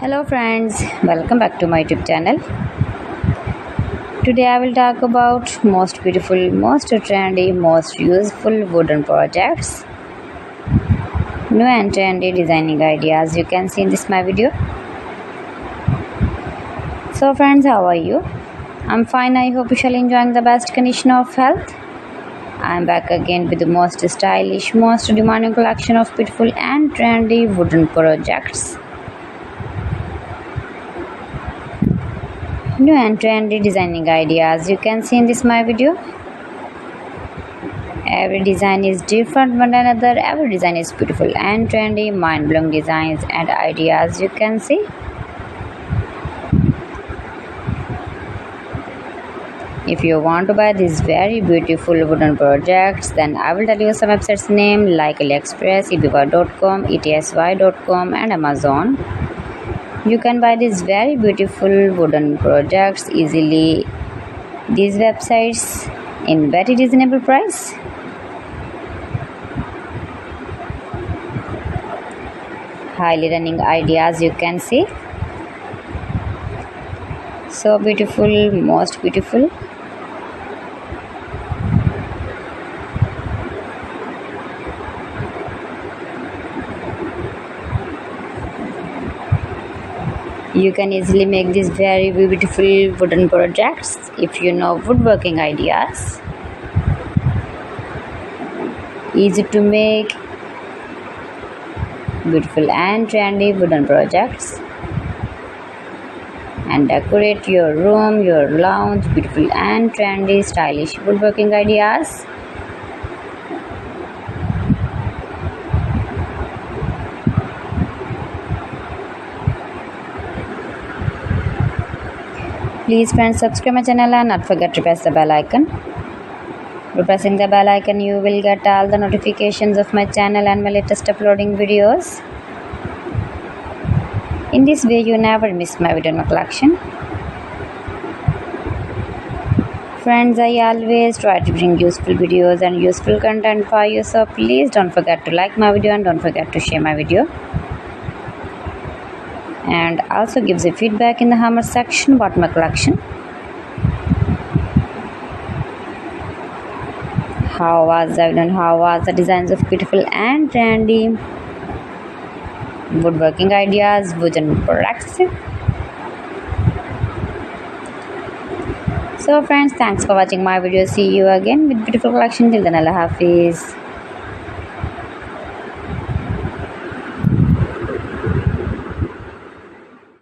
Hello friends, welcome back to my YouTube channel. Today I will talk about most beautiful, most trendy, most useful wooden projects. New and trendy designing ideas you can see in this my video. So friends, how are you? I'm fine. I hope you shall enjoying the best condition of health. I'm back again with the most stylish, most demanding collection of beautiful and trendy wooden projects. New and trendy designing ideas you can see in this my video. Every design is different one another. Every design is beautiful and trendy, mind-blowing designs and ideas you can see. If you want to buy these very beautiful wooden projects, then I will tell you some websites name like AliExpress, eBay.com, etsy.com and Amazon. You can buy these very beautiful wooden projects easily. These websites in very reasonable price. Highly running ideas you can see. So beautiful, most beautiful. You can easily make these very beautiful wooden projects if you know woodworking ideas. Easy to make beautiful and trendy wooden projects and decorate your room, your lounge, beautiful and trendy stylish woodworking ideas. Please friends, subscribe my channel and not forget to press the bell icon. By pressing the bell icon, you will get all the notifications of my channel and my latest uploading videos. In this way, you never miss my video in my collection. Friends, I always try to bring useful videos and useful content for you, so please don't forget to like my video and don't forget to share my video. And also gives a feedback in the comment section about my collection. How was I done? How was the designs of beautiful and trendy woodworking ideas, wooden products? So friends, thanks for watching my video. See you again with beautiful collection. Till then, Allah Hafiz.